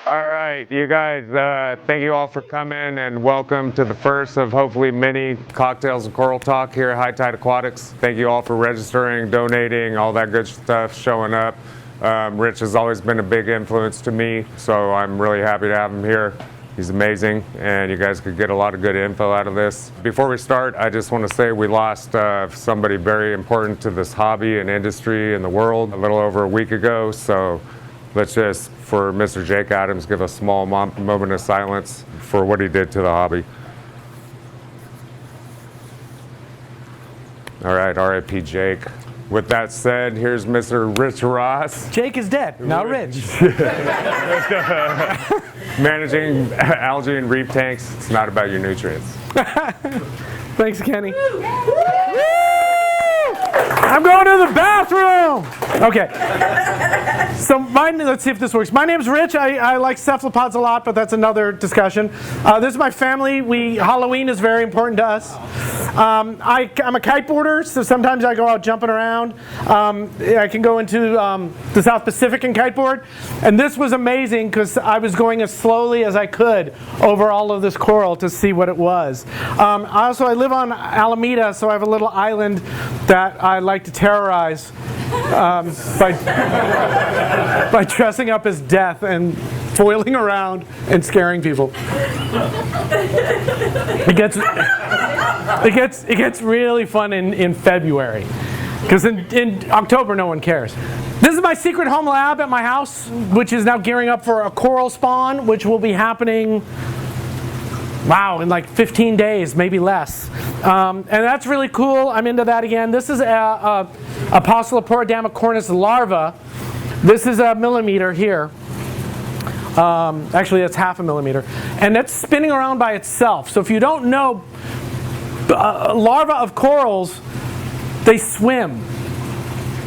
All right, you guys, thank you all for coming and welcome to the first of hopefully many cocktails and coral talk here at High Tide Aquatics. Thank you all for registering, donating, all that good stuff, showing up. Rich has always been a big influence to me, so I'm really happy to have him here. He's amazing, and you guys could get a lot of good info out of this. Before we start, I just want to say we lost somebody very important to this hobby and industry in the world a little over a week ago, so let's just, for Mr. Jake Adams, give a small moment of silence for what he did to the hobby. All right, R.I.P. Jake. With that said, here's Mr. Rich Ross. Jake is dead, now Rich. Managing algae and reef tanks. It's not about your nutrients. Thanks, Kenny. I'm going to the bathroom. Okay. So let's see if this works. My name's Rich. I like cephalopods a lot, but that's another discussion. This is my family. Halloween is very important to us. I'm a kiteboarder, so sometimes I go out jumping around. I can go into the South Pacific and kiteboard. And this was amazing because I was going as slowly as I could over all of this coral to see what it was. I live on Alameda, so I have a little island that I like to terrorize by dressing up as death and foiling around and scaring people. It gets really fun in February, because in October no one cares. This is my secret home lab at my house, which is now gearing up for a coral spawn, which will be happening, in like 15 days, maybe less. And that's really cool. I'm into that again. This is a Polypora larva. This is a millimeter here. Actually, that's half a millimeter. And that's spinning around by itself. So if you don't know, larvae of corals, they swim.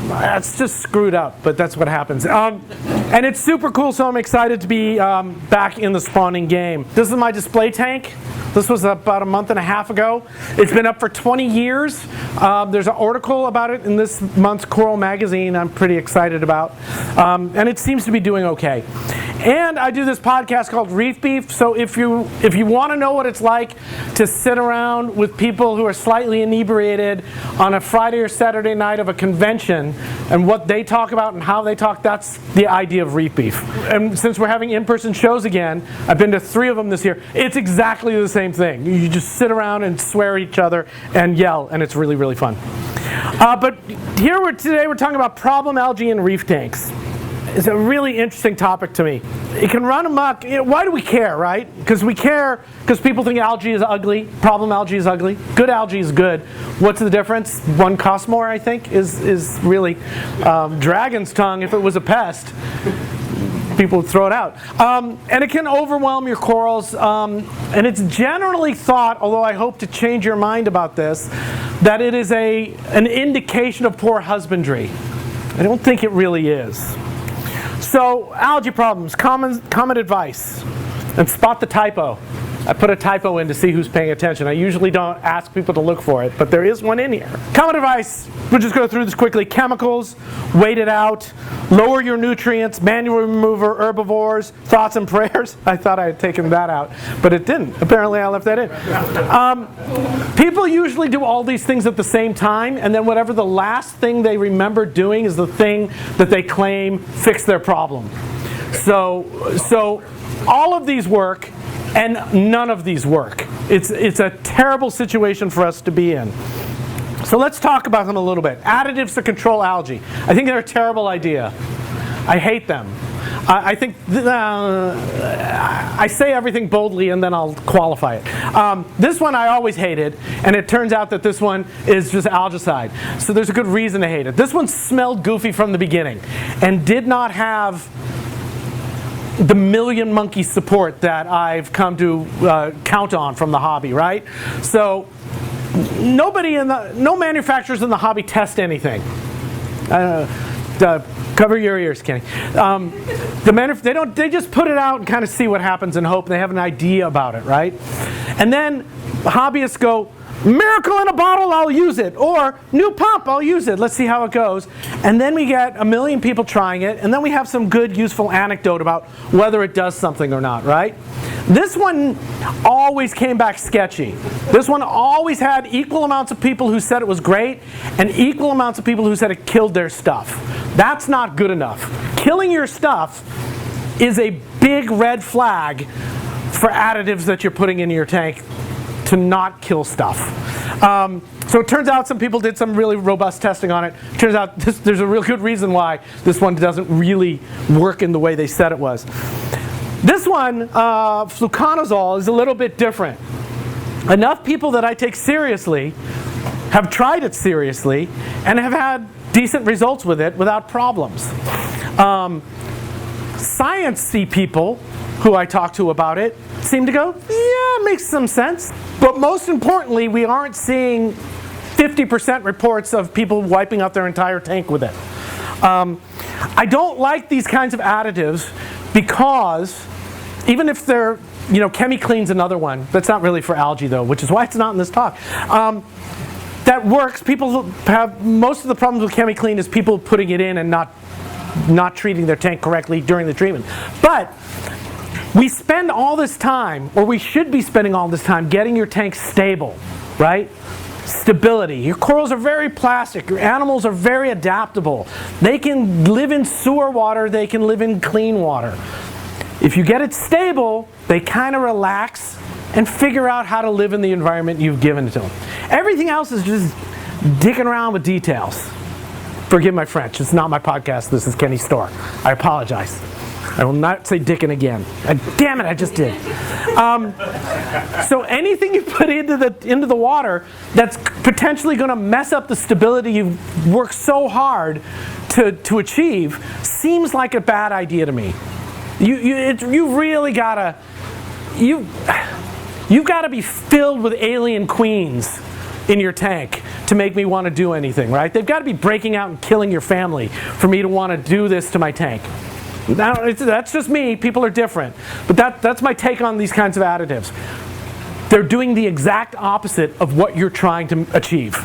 That's just screwed up, but that's what happens. And it's super cool, so I'm excited to be back in the spawning game. This is my display tank. This was about a month and a half ago. It's been up for 20 years. There's an article about it in this month's Coral magazine I'm pretty excited about. And it seems to be doing okay. And I do this podcast called Reef Beef, so if you want to know what it's like to sit around with people who are slightly inebriated on a Friday or Saturday night of a convention and what they talk about and how they talk, that's the idea of Reef Beef. And since we're having in-person shows again, I've been to 3 of them this year, it's exactly the same thing. You just sit around and swear at each other and yell, and it's really, really fun. But today we're talking about problem algae in reef tanks. It's a really interesting topic to me. It can run amok. Why do we care, right? Because we care because people think algae is ugly. Problem algae is ugly. Good algae is good. What's the difference? One costs more, I think, is really dragon's tongue. If it was a pest, people would throw it out. And it can overwhelm your corals. And it's generally thought, although I hope to change your mind about this, that it is an indication of poor husbandry. I don't think it really is. So, algae problems, common advice, and spot the typo. I put a typo in to see who's paying attention. I usually don't ask people to look for it, but there is one in here. Common advice, we'll just go through this quickly. Chemicals, wait it out, lower your nutrients, manual remover, herbivores, thoughts and prayers. I thought I had taken that out, but it didn't. Apparently I left that in. People usually do all these things at the same time, and then whatever the last thing they remember doing is the thing that they claim fixed their problem. So all of these work, and none of these work. It's a terrible situation for us to be in. So let's talk about them a little bit. Additives to control algae. I think they're a terrible idea. I hate them. I think I say everything boldly and then I'll qualify it. This one I always hated, and it turns out that this one is just algicide. So there's a good reason to hate it. This one smelled goofy from the beginning and did not have the million monkey support that I've come to count on from the hobby, right? So no manufacturers in the hobby test anything. Cover your ears, Kenny. They just put it out and kind of see what happens and hope they have an idea about it, right? And then hobbyists go, miracle in a bottle, I'll use it. Or new pump, I'll use it. Let's see how it goes. And then we get a million people trying it, and then we have some good, useful anecdote about whether it does something or not, right? This one always came back sketchy. This one always had equal amounts of people who said it was great and equal amounts of people who said it killed their stuff. That's not good enough. Killing your stuff is a big red flag for additives that you're putting into your tank to not kill stuff. So it turns out some people did some really robust testing on it. Turns out there's a real good reason why this one doesn't really work in the way they said it was. This one, fluconazole, is a little bit different. Enough people that I take seriously have tried it seriously and have had decent results with it without problems. Science-y people who I talk to about it seem to go, yeah, it makes some sense. But most importantly, we aren't seeing 50% reports of people wiping out their entire tank with it. I don't like these kinds of additives because even if they're, ChemiClean's another one. That's not really for algae though, which is why it's not in this talk. That works. People have, most of the problems with ChemiClean is people putting it in and not treating their tank correctly during the treatment. But we spend all this time, or we should be spending all this time, getting your tank stable, right? Stability. Your corals are very plastic. Your animals are very adaptable. They can live in sewer water. They can live in clean water. If you get it stable, they kind of relax and figure out how to live in the environment you've given it to them. Everything else is just dicking around with details. Forgive my French. It's not my podcast. This is Kenny's store. I apologize. I will not say dickin' again. Damn it, I just did. So anything you put into the water that's potentially going to mess up the stability you've worked so hard to achieve seems like a bad idea to me. You really gotta, you've got to be filled with alien queens in your tank to make me want to do anything, right? They've got to be breaking out and killing your family for me to want to do this to my tank. Now, that's just me. People are different. But that's my take on these kinds of additives. They're doing the exact opposite of what you're trying to achieve.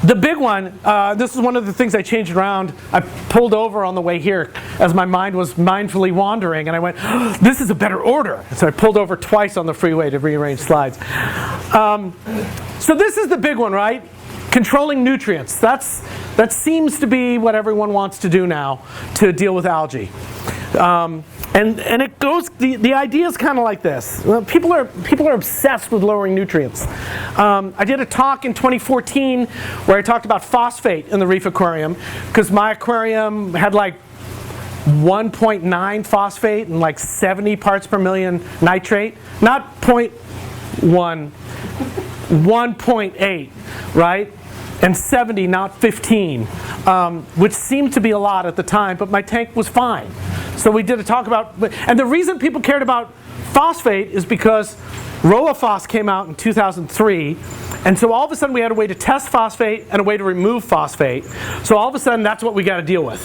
The big one, this is one of the things I changed around. I pulled over on the way here as my mind was mindfully wandering, and I went, oh, this is a better order. And so I pulled over twice on the freeway to rearrange slides. So this is the big one, right? Controlling nutrients. That seems to be what everyone wants to do now to deal with algae. And it goes, the idea is kind of like this. People are obsessed with lowering nutrients. I did a talk in 2014 where I talked about phosphate in the Reef Aquarium because my aquarium had like 1.9 phosphate and like 70 parts per million nitrate. Not 0.1, 1.8, right? And 70, not 15, which seemed to be a lot at the time, but my tank was fine. So we did a talk about, and the reason people cared about phosphate is because Roaphos came out in 2003, and so all of a sudden we had a way to test phosphate and a way to remove phosphate. So all of a sudden that's what we got to deal with.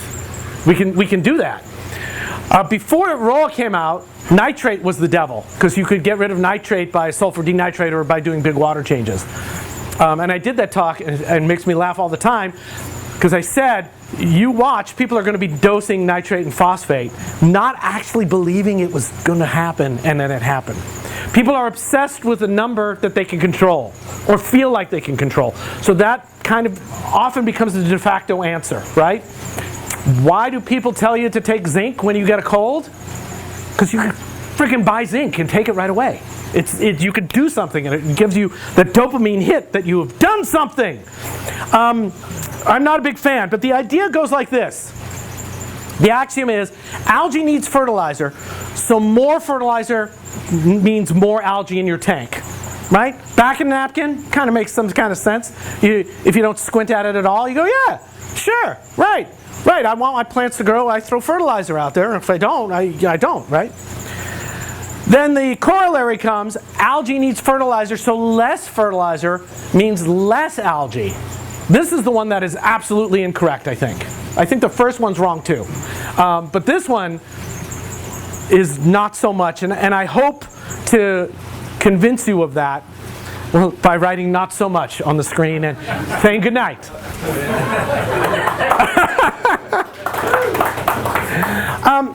We can do that. Before Roa came out, nitrate was the devil, because you could get rid of nitrate by sulfur denitrate or by doing big water changes. And I did that talk, and it makes me laugh all the time, because I said, you watch, people are going to be dosing nitrate and phosphate, not actually believing it was going to happen, and then it happened. People are obsessed with a number that they can control, or feel like they can control. So that kind of often becomes the de facto answer, right? Why do people tell you to take zinc when you get a cold? Because you can freaking buy zinc and take it right away. You can do something, and it gives you the dopamine hit that you have done something. I'm not a big fan, but the idea goes like this. The axiom is algae needs fertilizer, so more fertilizer means more algae in your tank, right? Back in napkin kind of makes some kind of sense. If you don't squint at it at all, you go, yeah, sure, right. I want my plants to grow, I throw fertilizer out there, and if I don't, I don't, right? Then the corollary comes, algae needs fertilizer, so less fertilizer means less algae. This is the one that is absolutely incorrect, I think. I think the first one's wrong too. But this one is not so much, and I hope to convince you of that Well, by writing not so much on the screen and saying good night.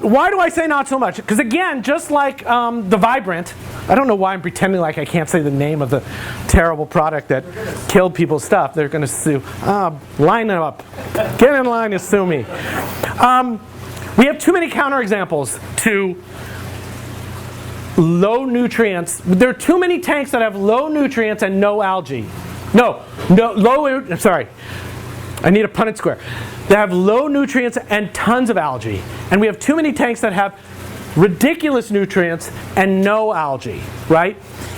Why do I say not so much? Because again, just like the Vibrant, I don't know why I'm pretending like I can't say the name of the terrible product that killed people's stuff. They're going to sue. Line it up. Get in line and sue me. We have too many counterexamples to low nutrients. There are too many tanks that have low nutrients and no algae. Sorry. I need a Punnett square. They have low nutrients and tons of algae. And we have too many tanks that have ridiculous nutrients and no algae, right?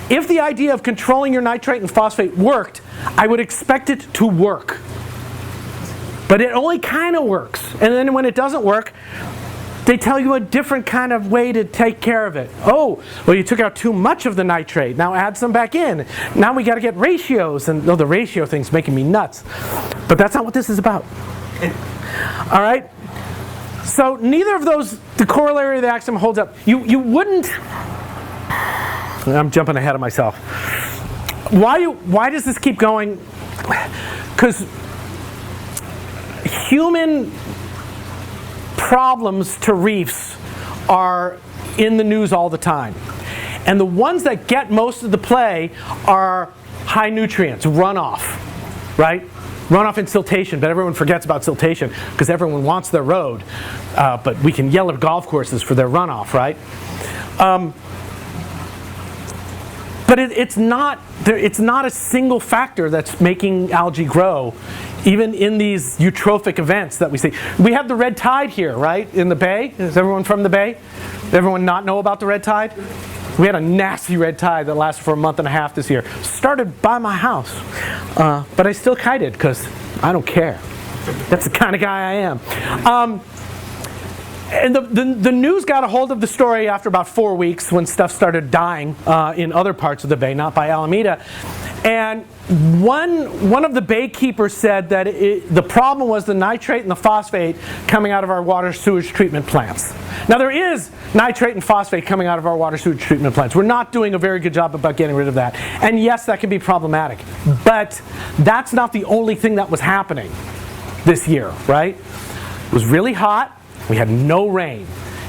If the idea of controlling your nitrate and phosphate worked, I would expect it to work. But it only kind of works. And then when it doesn't work, they tell you a different kind of way to take care of it. Oh, well, you took out too much of the nitrate. Now add some back in. Now we got to get ratios. And the ratio thing's making me nuts. But that's not what this is about. All right? So neither of those, the corollary of the axiom holds up. You wouldn't... I'm jumping ahead of myself. Why does this keep going? Because human problems to reefs are in the news all the time. And the ones that get most of the play are high nutrients, runoff, right? Runoff and siltation, but everyone forgets about siltation because everyone wants their road. But we can yell at golf courses for their runoff, right? But it's not a single factor that's making algae grow, even in these eutrophic events that we see. We have the red tide here, right, in the bay. Is everyone from the bay? Does everyone not know about the red tide? We had a nasty red tide that lasted for a month and a half this year. Started by my house. But I still kited because I don't care. That's the kind of guy I am. And the news got a hold of the story after about 4 weeks when stuff started dying in other parts of the bay, not by Alameda. And one of the bay keepers said that the problem was the nitrate and the phosphate coming out of our water sewage treatment plants. Now there is nitrate and phosphate coming out of our water sewage treatment plants. We're not doing a very good job about getting rid of that. And yes, that can be problematic. But that's not the only thing that was happening this year, right? It was really hot. We had no rain.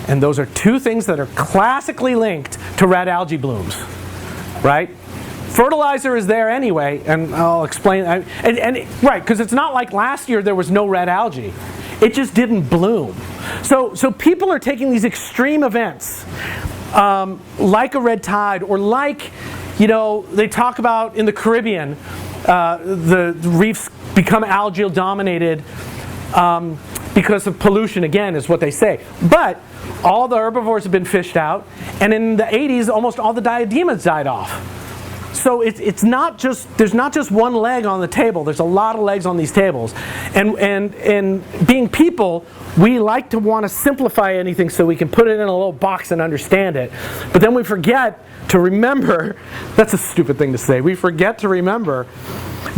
And those are two things that are classically linked to red algae blooms, right? Fertilizer is there anyway, and I'll explain. Right, because it's not like last year there was no red algae. It just didn't bloom. So people are taking these extreme events, like a red tide, or like, they talk about in the Caribbean, the reefs become algae dominated because of pollution, again, is what they say. But all the herbivores have been fished out, and in the 80s, almost all the diadema's died off. So it's not just, there's not just one leg on the table. There's a lot of legs on these tables. And being people, we like to want to simplify anything so we can put it in a little box and understand it. But then we forget to remember, that's a stupid thing to say, we forget to remember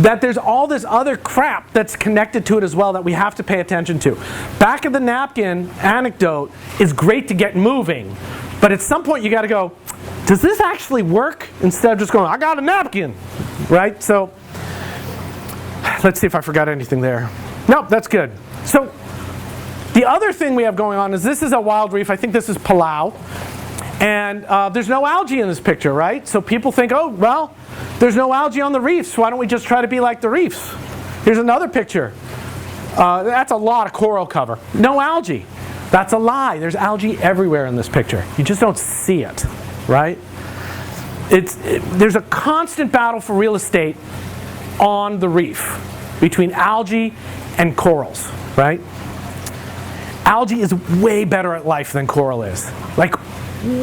that there's all this other crap that's connected to it as well that we have to pay attention to. Back of the napkin anecdote is great to get moving, but at some point you got to go, does this actually work? Instead of just going, I got a napkin, right? So let's see if I forgot anything there. Nope, that's good. So the other thing we have going on is this is a wild reef. I think this is Palau. And there's no algae in this picture, right? So people think, oh, well, there's no algae on the reefs. Why don't we just try to be like the reefs? Here's another picture. That's a lot of coral cover. No algae. That's a lie. There's algae everywhere in this picture. You just don't see it, right? There's a constant battle for real estate on the reef between algae and corals, right? Algae is way better at life than coral is. Like,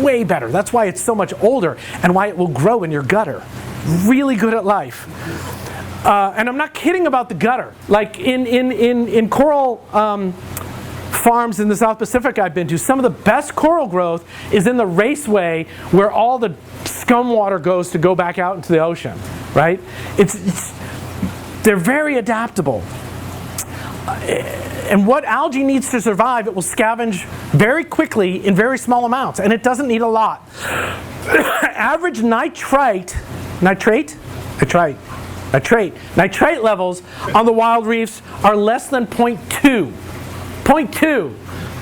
way better. That's why it's so much older and why it will grow in your gutter. Really good at life. And I'm not kidding about the gutter. Like in coral farms in the South Pacific I've been to, some of the best coral growth is in the raceway where all the scum water goes to go back out into the ocean, right? They're very adaptable. And what algae needs to survive, it will scavenge very quickly in very small amounts, and it doesn't need a lot. Average nitrate Nitrate levels on the wild reefs are less than 0.2. 0.2.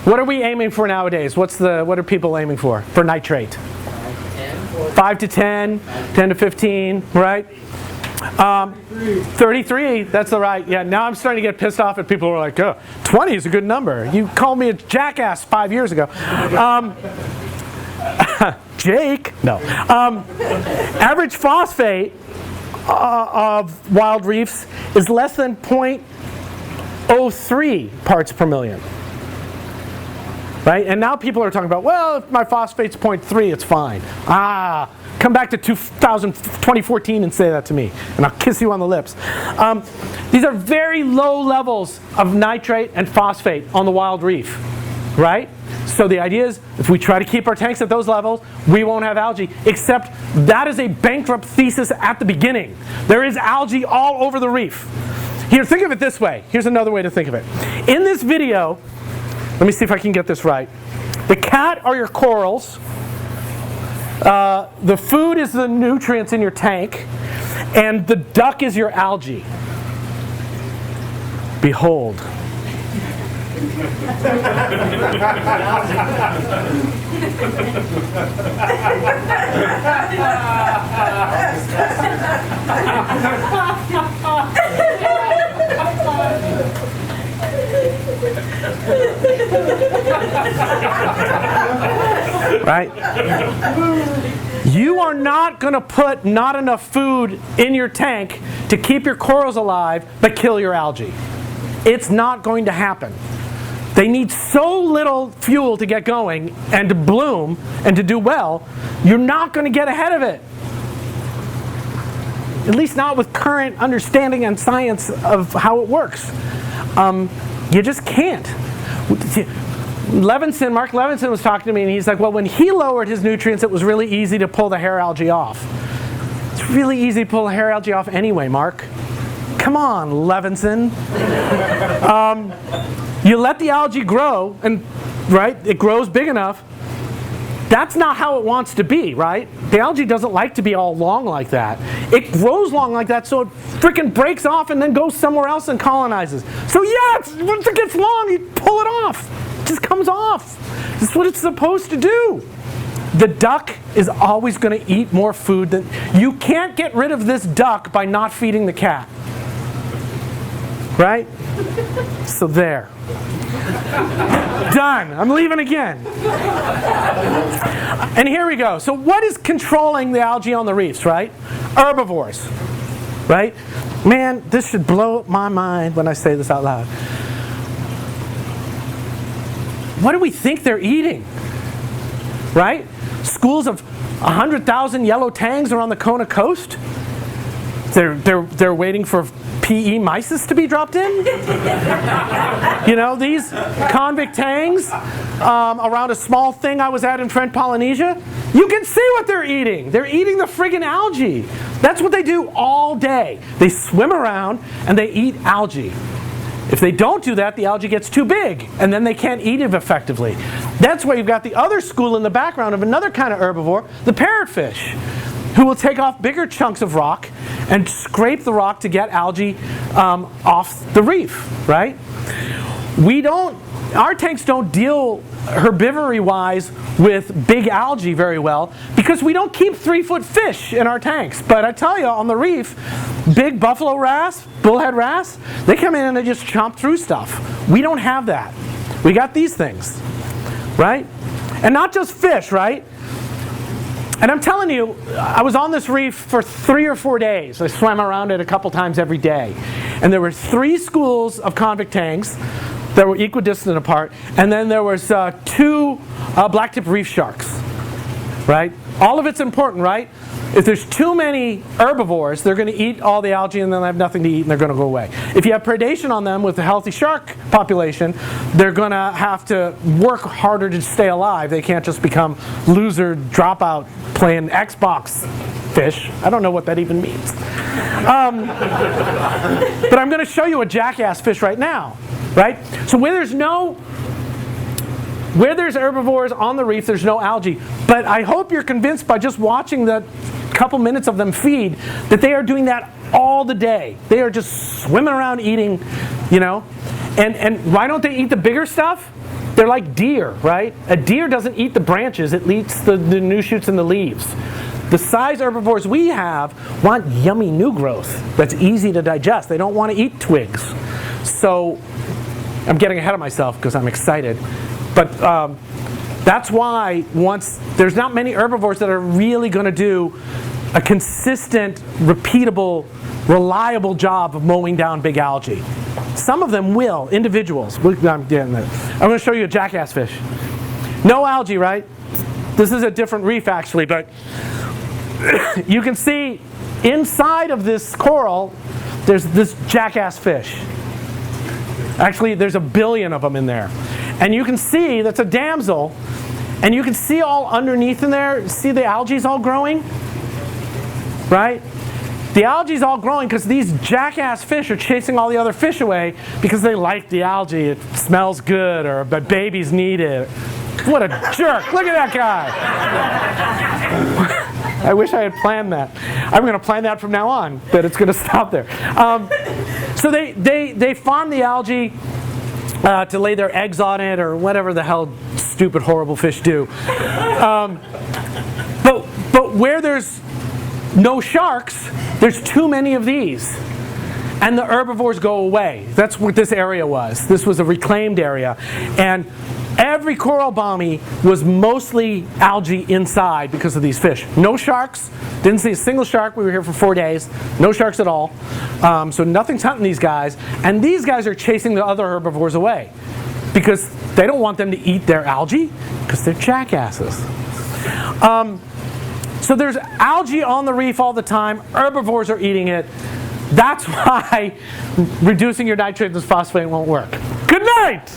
What are we aiming for nowadays? What are people aiming for nitrate? 5 to 10, 10 to 15, right? 33, that's the right. Yeah, now I'm starting to get pissed off at people who are like, oh, 20 is a good number. You called me a jackass 5 years ago. Jake, no. Average phosphate of wild reefs is less than 0.03 parts per million. Right? And now people are talking about, well, if my phosphate's 0.3, it's fine. Come back to 2014 and say that to me, and I'll kiss you on the lips. These are very low levels of nitrate and phosphate on the wild reef, right? So the idea is, if we try to keep our tanks at those levels, we won't have algae, except that is a bankrupt thesis at the beginning. There is algae all over the reef. Here, think of it this way. Here's another way to think of it. In this video, let me see if I can get this right. The cat are your corals. The food is the nutrients in your tank. And the duck is your algae. Behold. Right? You are not going to put not enough food in your tank to keep your corals alive, but kill your algae. It's not going to happen. They need so little fuel to get going and to bloom and to do well, you're not going to get ahead of it. At least not with current understanding and science of how it works. You just can't. Mark Levinson was talking to me and he's like, well, when he lowered his nutrients, it was really easy to pull the hair algae off. It's really easy to pull the hair algae off anyway, Mark. Come on, Levinson. You let the algae grow, and right, it grows big enough. That's not how it wants to be, right? The algae doesn't like to be all long like that. It grows long like that, so it freaking breaks off and then goes somewhere else and colonizes. So yeah, once it gets long, you pull it off. It just comes off. This is what it's supposed to do. The duck is always going to eat more food than... You can't get rid of this duck by not feeding the cat. Right? So there. Done. I'm leaving again. And here we go. So what is controlling the algae on the reefs, right? Herbivores. Right? Man, this should blow my mind when I say this out loud. What do we think they're eating? Right? Schools of 100,000 yellow tangs around the Kona coast? They're waiting for PE mysis to be dropped in? You know, these convict tangs around a small thing I was at in French Polynesia, you can see what they're eating. They're eating the friggin' algae. That's what they do all day. They swim around and they eat algae. If they don't do that, the algae gets too big, and then they can't eat it effectively. That's why you've got the other school in the background of another kind of herbivore, the parrotfish, who will take off bigger chunks of rock and scrape the rock to get algae off the reef, right? Our tanks don't deal herbivory-wise with big algae very well because we don't keep 3-foot fish in our tanks. But I tell you, on the reef, big buffalo wrasse, bullhead wrasse, they come in and they just chomp through stuff. We don't have that. We got these things, right? And not just fish, right? And I'm telling you, I was on this reef for 3 or 4 days. I swam around it a couple times every day. And there were 3 schools of convict tangs that were equidistant apart. And then there was 2 blacktip reef sharks, right? All of it's important, right? If there's too many herbivores, they're going to eat all the algae and then they have nothing to eat and they're going to go away. If you have predation on them with a healthy shark population, they're going to have to work harder to stay alive. They can't just become loser dropout playing Xbox fish. I don't know what that even means. But I'm going to show you a jackass fish right now, right? So where there's no Where there's herbivores on the reef, there's no algae. But I hope you're convinced by just watching the couple minutes of them feed that they are doing that all the day. They are just swimming around eating, you know. And why don't they eat the bigger stuff? They're like deer, right? A deer doesn't eat the branches, it eats the new shoots and the leaves. The size herbivores we have want yummy new growth that's easy to digest. They don't want to eat twigs. So I'm getting ahead of myself because I'm excited. But that's why there's not many herbivores that are really going to do a consistent, repeatable, reliable job of mowing down big algae. Some of them will, individuals. I'm getting there. I'm going to show you a jackass fish. No algae, right? This is a different reef actually, but you can see inside of this coral, there's this jackass fish. Actually, there's 1 billion of them in there. And you can see that's a damsel, and you can see all underneath in there, see the algae's all growing? Right? The algae's all growing because these jackass fish are chasing all the other fish away because they like the algae. It smells good, or the babies need it. What a jerk. Look at that guy. I wish I had planned that. I'm going to plan that from now on, that it's going to stop there. So they farm the algae to lay their eggs on it, or whatever the hell stupid, horrible fish do. But where there's no sharks, there's too many of these. And the herbivores go away. That's what this area was. This was a reclaimed area. And every coral bommy was mostly algae inside because of these fish. No sharks. Didn't see a single shark. We were here for 4 days. No sharks at all. So nothing's hunting these guys. And these guys are chasing the other herbivores away because they don't want them to eat their algae because they're jackasses. So there's algae on the reef all the time. Herbivores are eating it. That's why reducing your nitrates and phosphate won't work. Good night!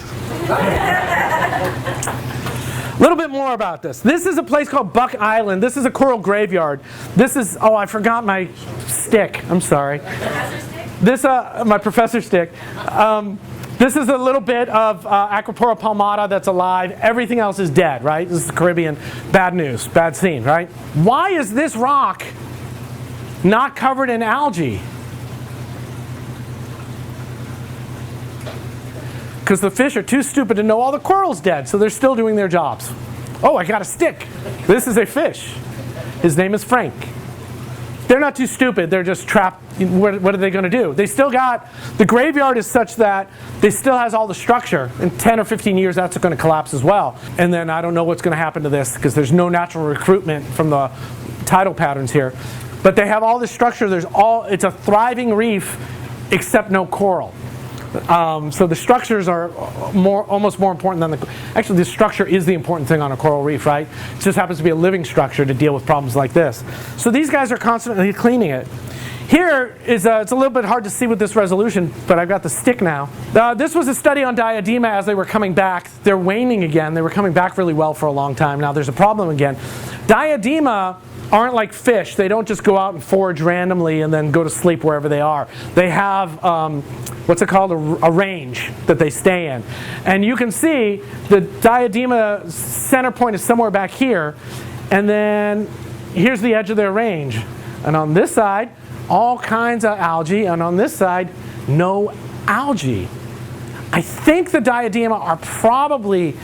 A little bit more about this. This is a place called Buck Island. This is a coral graveyard. This is, oh, I forgot my stick. I'm sorry. This, my professor stick. This is a little bit of Aquapora palmata that's alive. Everything else is dead, right? This is the Caribbean. Bad news, bad scene, right? Why is this rock not covered in algae? Because the fish are too stupid to know all the coral's dead, so they're still doing their jobs. Oh, I got a stick. This is a fish. His name is Frank. They're not too stupid, they're just trapped. What are they going to do? They still got, the graveyard is such that they still has all the structure. In 10 or 15 years, that's going to collapse as well. And then I don't know what's going to happen to this because there's no natural recruitment from the tidal patterns here. But they have all this structure, it's a thriving reef except no coral. So the structures are almost more important than actually the structure is the important thing on a coral reef, right? It just happens to be a living structure to deal with problems like this. So these guys are constantly cleaning it. Here is, it's a little bit hard to see with this resolution, but I've got the stick now. This was a study on diadema as they were coming back. They're waning again. They were coming back really well for a long time. Now there's a problem again. Diadema aren't like fish. They don't just go out and forage randomly and then go to sleep wherever they are. They have, what's it called, a range that they stay in. And you can see the diadema center point is somewhere back here. And then here's the edge of their range. And on this side, all kinds of algae. And on this side, no algae. I think the diadema are probably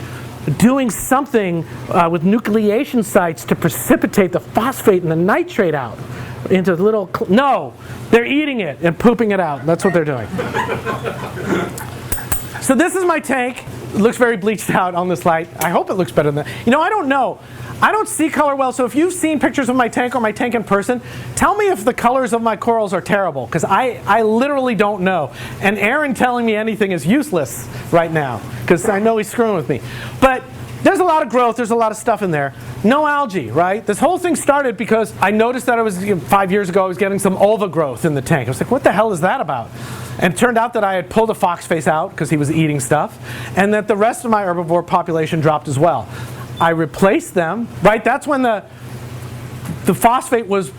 doing something with nucleation sites to precipitate the phosphate and the nitrate out into little, no, they're eating it and pooping it out. That's what they're doing. So this is my tank. It looks very bleached out on this light. I hope it looks better than that. You know, I don't know. I don't see color well, so if you've seen pictures of my tank or my tank in person, tell me if the colors of my corals are terrible, because I literally don't know. And Aaron telling me anything is useless right now, because I know he's screwing with me. But there's a lot of growth, there's a lot of stuff in there. No algae, right? This whole thing started because I noticed that 5 years ago I was getting some ova growth in the tank. I was like, what the hell is that about? And it turned out that I had pulled a fox face out because he was eating stuff, and that the rest of my herbivore population dropped as well. I replaced them, right? That's when the phosphate was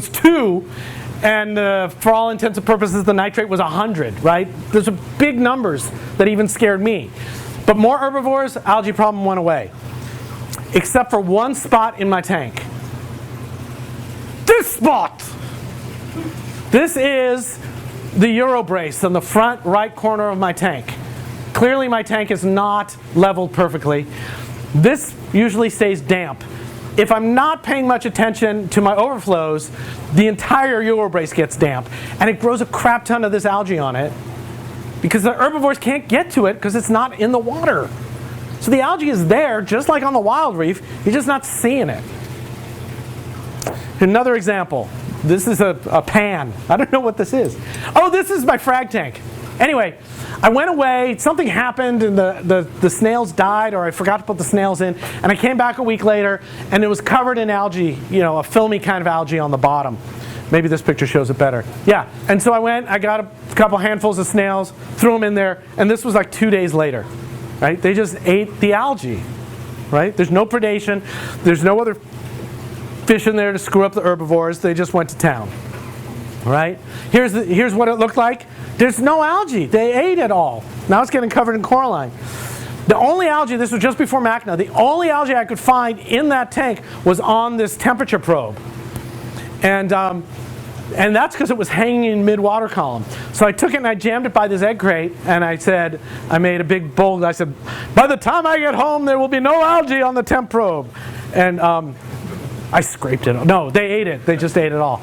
2, and for all intents and purposes the nitrate was 100, right? Those are big numbers that even scared me. But more herbivores, algae problem went away. Except for one spot in my tank. This spot! This is the Eurobrace on the front right corner of my tank. Clearly my tank is not leveled perfectly. This usually stays damp. If I'm not paying much attention to my overflows, the entire Eurobrace gets damp. And it grows a crap ton of this algae on it because the herbivores can't get to it because it's not in the water. So the algae is there, just like on the wild reef, you're just not seeing it. Another example. This is a pan. I don't know what this is. Oh, this is my frag tank. Anyway, I went away, something happened and the snails died, or I forgot to put the snails in, and I came back a week later and it was covered in algae, you know, a filmy kind of algae on the bottom. Maybe this picture shows it better. Yeah, and so I got a couple handfuls of snails, threw them in there, and this was like 2 days later, right? They just ate the algae, right? There's no predation, there's no other fish in there to screw up the herbivores, they just went to town, right? Here's what it looked like. There's no algae, they ate it all. Now it's getting covered in coralline. The only algae, this was just before MASNA, the only algae I could find in that tank was on this temperature probe. And that's because it was hanging in mid-water column. So I took it and I jammed it by this egg crate, and I made a big bold, I said, by the time I get home there will be no algae on the temp probe. And I scraped it. No, they ate it. They just ate it all.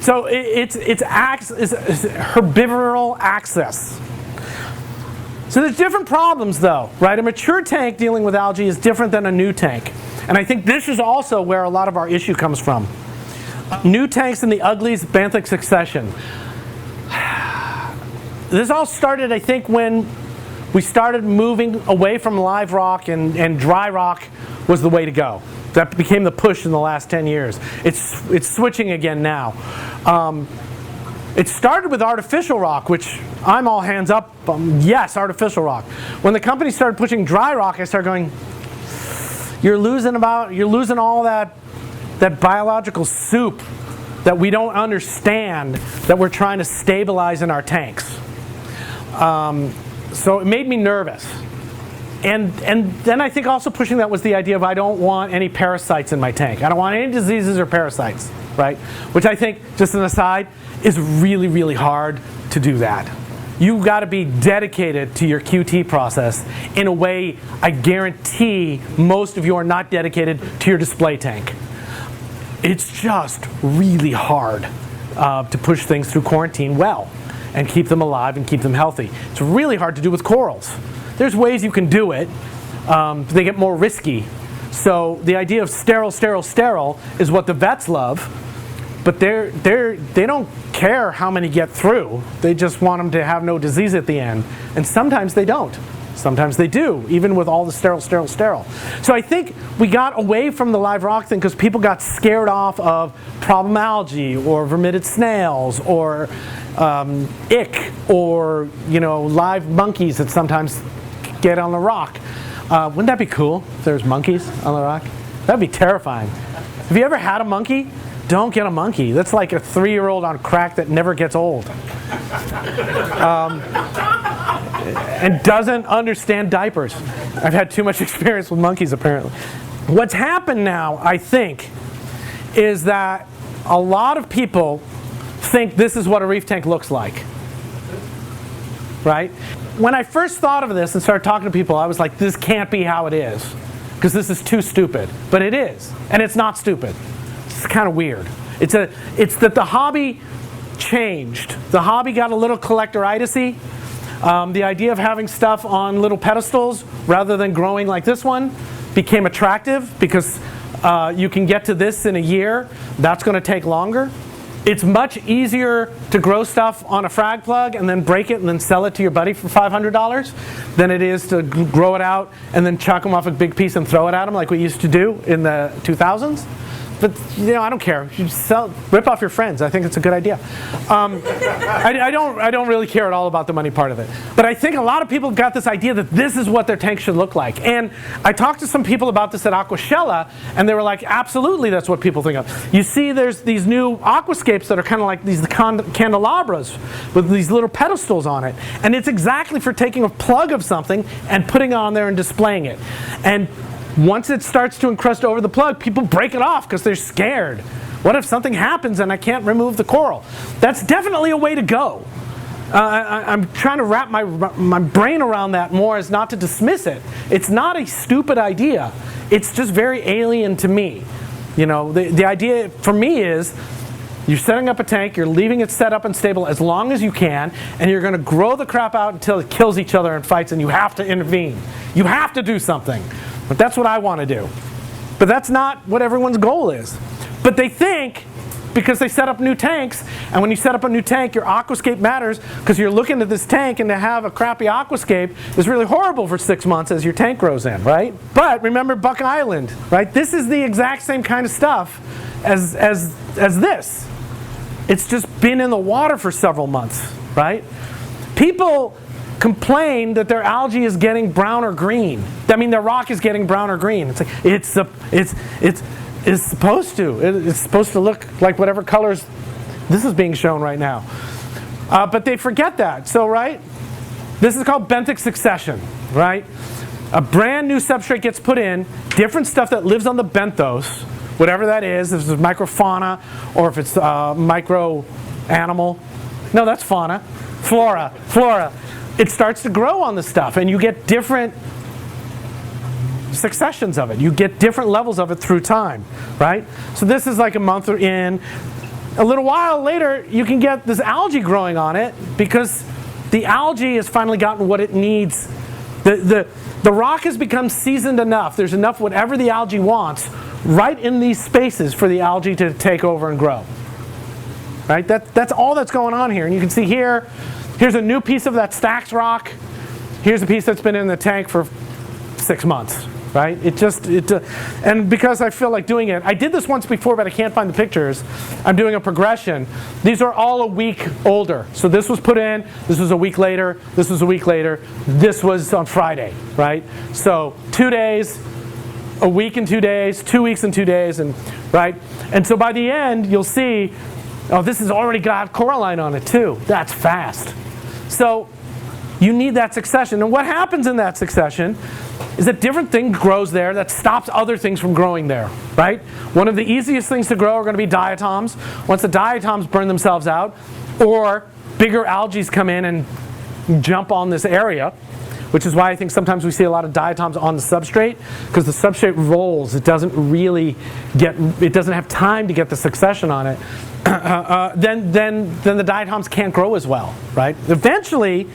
So it's herbivoral access. So there's different problems though, right? A mature tank dealing with algae is different than a new tank. And I think this is also where a lot of our issue comes from. New tanks in the uglies, benthic succession. This all started, I think, when we started moving away from live rock and dry rock was the way to go. That became the push in the last 10 years. It's switching again now. It started with artificial rock, which I'm all hands up, yes, artificial rock. When the company started pushing dry rock, I started going, you're losing all that biological soup that we don't understand that we're trying to stabilize in our tanks. So it made me nervous. And then I think also pushing that was the idea of I don't want any parasites in my tank. I don't want any diseases or parasites, right? Which I think, just an aside, is really, really hard to do that. You've got to be dedicated to your QT process in a way I guarantee most of you are not dedicated to your display tank. It's just really hard to push things through quarantine well and keep them alive and keep them healthy. It's really hard to do with corals. There's ways you can do it. They get more risky. So the idea of sterile, sterile, sterile is what the vets love. But they don't care how many get through. They just want them to have no disease at the end. And sometimes they don't. Sometimes they do, even with all the sterile, sterile, sterile. So I think we got away from the live rock thing because people got scared off of problem algae or vermitid snails or ick or live monkeys that sometimes get on the rock. Wouldn't that be cool if there's monkeys on the rock? That'd be terrifying. Have you ever had a monkey? Don't get a monkey. That's like a 3-year-old on crack that never gets old. And doesn't understand diapers. I've had too much experience with monkeys apparently. What's happened now, I think, is that a lot of people think this is what a reef tank looks like. Right? When I first thought of this and started talking to people, I was like, this can't be how it is. Because this is too stupid. But it is. And it's not stupid. It's kind of weird. It's that the hobby changed. The hobby got a little collectoritis-y. The idea of having stuff on little pedestals rather than growing like this one became attractive because you can get to this in a year. That's going to take longer. It's much easier to grow stuff on a frag plug and then break it and then sell it to your buddy for $500 than it is to grow it out and then chuck them off a big piece and throw it at them like we used to do in the 2000s. but I don't care. You rip off your friends. I think it's a good idea. I don't really care at all about the money part of it. But I think a lot of people have got this idea that this is what their tank should look like. And I talked to some people about this at Aquashella, and they were like, absolutely, that's what people think of. You see, there's these new aquascapes that are kind of like these candelabras with these little pedestals on it. And it's exactly for taking a plug of something and putting it on there and displaying it. And once it starts to encrust over the plug, people break it off because they're scared. What if something happens and I can't remove the coral? That's definitely a way to go. I'm trying to wrap my brain around that more as not to dismiss it. It's not a stupid idea. It's just very alien to me. The idea for me is you're setting up a tank, you're leaving it set up and stable as long as you can, and you're going to grow the crap out until it kills each other and fights, and you have to intervene. You have to do something. But that's what I want to do. But that's not what everyone's goal is. But they think, because they set up new tanks, and when you set up a new tank, your aquascape matters because you're looking at this tank, and to have a crappy aquascape is really horrible for 6 months as your tank grows in, right? But remember Buck Island, right? This is the exact same kind of stuff as this. It's just been in the water for several months, right? People complain that their algae is getting brown or green. I mean, their rock is getting brown or green. It's like it's supposed to. It's supposed to look like whatever colors this is being shown right now. But they forget that. So, right? This is called benthic succession, right? A brand new substrate gets put in, different stuff that lives on the benthos, whatever that is, if it's microfauna or if it's micro animal. No, that's fauna. Flora. It starts to grow on the stuff, and you get different successions of it. You get different levels of it through time, right? So this is like a month in. A little while later, you can get this algae growing on it because the algae has finally gotten what it needs. The rock has become seasoned enough. There's enough whatever the algae wants right in these spaces for the algae to take over and grow. Right? That's all that's going on here. And you can see here, here's a new piece of that Stax rock. Here's a piece that's been in the tank for 6 months. Right? And because I feel like doing it, I did this once before, but I can't find the pictures. I'm doing a progression. These are all a week older. So this was put in, this was a week later, this was a week later, this was on Friday, right? So 2 days, a week and 2 days, 2 weeks and 2 days, and right? And so by the end, you'll see, oh, this has already got coralline on it too. That's fast. So you need that succession. And what happens in that succession is that different thing grows there that stops other things from growing there, right? One of the easiest things to grow are going to be diatoms. Once the diatoms burn themselves out, or bigger algae come in and jump on this area, which is why I think sometimes we see a lot of diatoms on the substrate, because the substrate rolls. It doesn't have time to get the succession on it. Then the diatoms can't grow as well, right? Eventually,